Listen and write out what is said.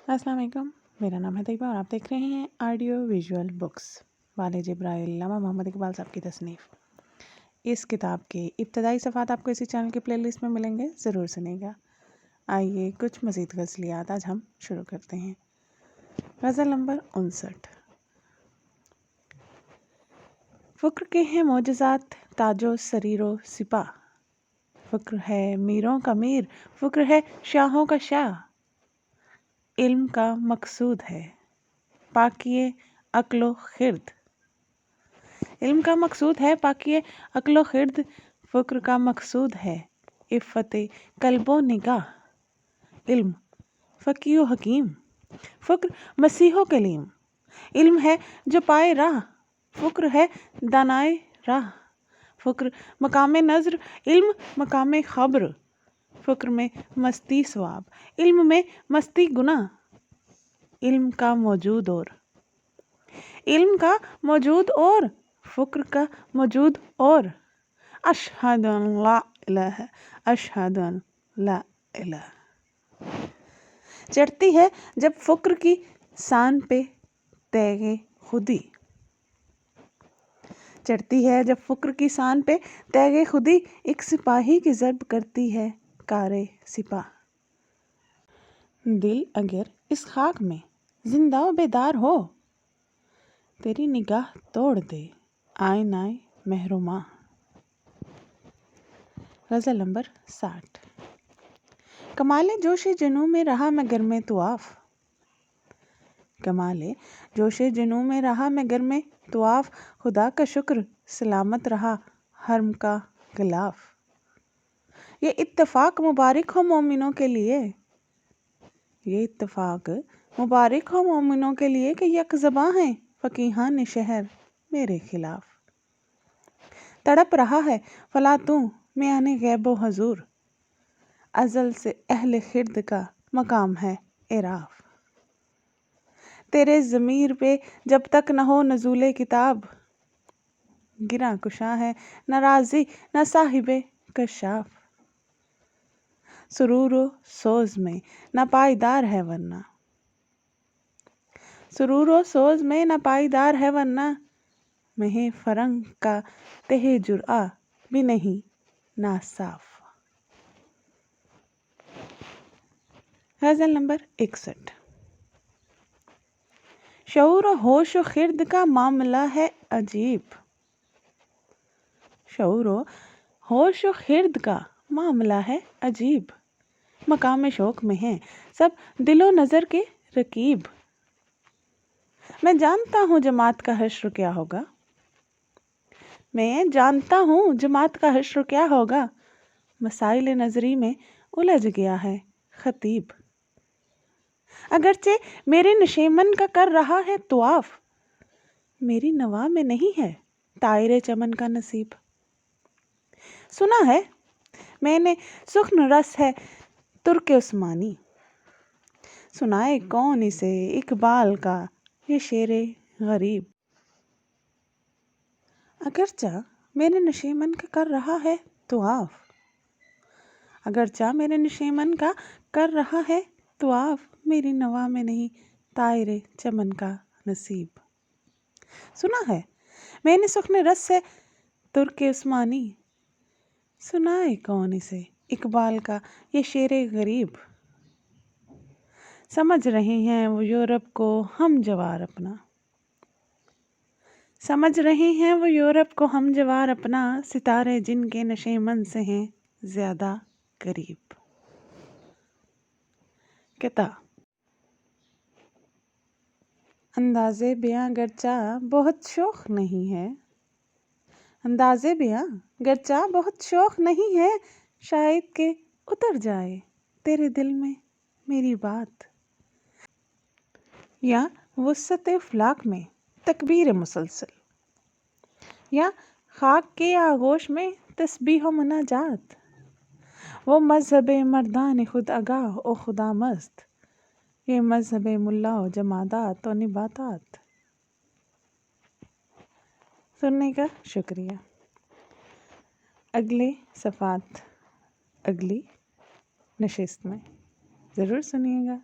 السلام علیکم، میرا نام ہے طیبہ اور آپ دیکھ رہے ہیں آڈیو ویژول بکس والد جبرائیل علامہ محمد اقبال صاحب کی تصنیف۔ اس کتاب کے ابتدائی صفحات آپ کو اسی چینل کی پلے لسٹ میں ملیں گے، ضرور سنیں گا۔ آئیے کچھ مزید غزلیات آج ہم شروع کرتے ہیں۔ غزل نمبر 59۔ فکر کے ہیں معجزات تاج و سریر و سپاہ، فکر ہے میروں کا میر، فکر ہے شاہوں کا شاہ، علم کا مقصود ہے پاکی عقل و خرد، علم کا مقصود ہے پاکی عقل و خرد، فکر کا مقصود ہے عفت قلب و نگاہ، علم فقیہ و حکیم، فکر مسیح و کلیم، علم ہے جو پائے راہ، فکر ہے دانائے راہ، فکر مقام نظر، علم مقام خبر، فکر میں مستی ثواب، علم میں مستی گناہ، علم کا موجود اور، علم کا موجود اور، فکر کا موجود اور، اشہد ان لا الہ، اشہد ان لا الہ۔ چڑھتی ہے جب فکر کی سان پہ تیغ خودی، چڑھتی ہے جب فکر کی سان پہ تیغ خودی، ایک سپاہی کی ضرب کرتی ہے کار سپاہ۔ دل اگر اس خاک میں زندہ و بیدار ہو، تیری نگاہ توڑ دے آئینہ مہر و ماہ۔ غزل نمبر 60۔ کمال جوش جنوں میں رہا میں گر میں طواف، کمال جوش جنوں میں رہا میں گر میں طواف، خدا کا شکر سلامت رہا حرم کا غلاف۔ یہ اتفاق مبارک ہو مومنوں کے لیے، یہ اتفاق مبارک ہو مومنوں کے لیے کہ یک زباں ہیں فقیہان شہر میرے خلاف۔ تڑپ رہا ہے فلاطوں میان غیب و حضور، ازل سے اہل خرد کا مقام ہے اعراف۔ تیرے ضمیر پہ جب تک نہ ہو نزول کتاب، گراں کشا ہے نہ رازی نہ صاحب کشاف۔ سرور و سوز میں نہ پائیدار ہے ورنہ، سرور و سوز میں نہ پائیدار ہے ورنہ، مہ فرنگ کا تہ جرعہ بھی نہیں ناصاف۔ غزل نمبر 61۔ شعور و ہوش و خرد کا معاملہ ہے عجیب، شعور و ہوش و خرد کا معاملہ ہے عجیب، مقام شوق میں ہیں سب دل و نظر کے رقیب۔ میں جانتا ہوں جماعت کا حشر کیا ہوگا، میں جانتا ہوں جماعت کا حشر کیا ہوگا، مسائل نظری میں الجھ گیا ہے خطیب۔ اگرچہ میرے نشیمن کا کر رہا ہے طواف، میری نوا میں نہیں ہے طائر چمن کا نصیب۔ سنا ہے میں نے سخن رس ہے ترک عثمانی، سنائے کون اسے اقبال کا یہ شعر غریب۔ اگرچہ میرے نشیمن کا کر رہا ہے طواف، اگرچہ میرے نشیمن کا کر رہا ہے طواف، میری نوا میں نہیں طائر چمن کا نصیب۔ سنا ہے میں نے سخن رس ہے ترک عثمانی، سنائے کون اسے اقبال کا یہ شعر غریب۔ سمجھ رہے ہیں وہ یورپ کو ہم جوار اپنا، سمجھ رہے ہیں وہ یورپ کو ہم جوار اپنا، ستارے جن کے نشیمن سے ہیں زیادہ قریب۔ کتا انداز بیاں گرچہ بہت شوق نہیں ہے، انداز بیاں گرچہ بہت شوق نہیں ہے، شاید کہ اتر جائے تیرے دل میں میری بات، یا وسعت افلاک میں تکبیر مسلسل، یا خاک کے آغوش میں تسبیح و مناجات، وہ مذہب مردان خود آگاہ و خدا مست، یہ مذہب ملا و جمادات و نباتات۔ سننے کا شکریہ۔ اگلے صفحات اگلی نشست میں ضرور سنیے گا۔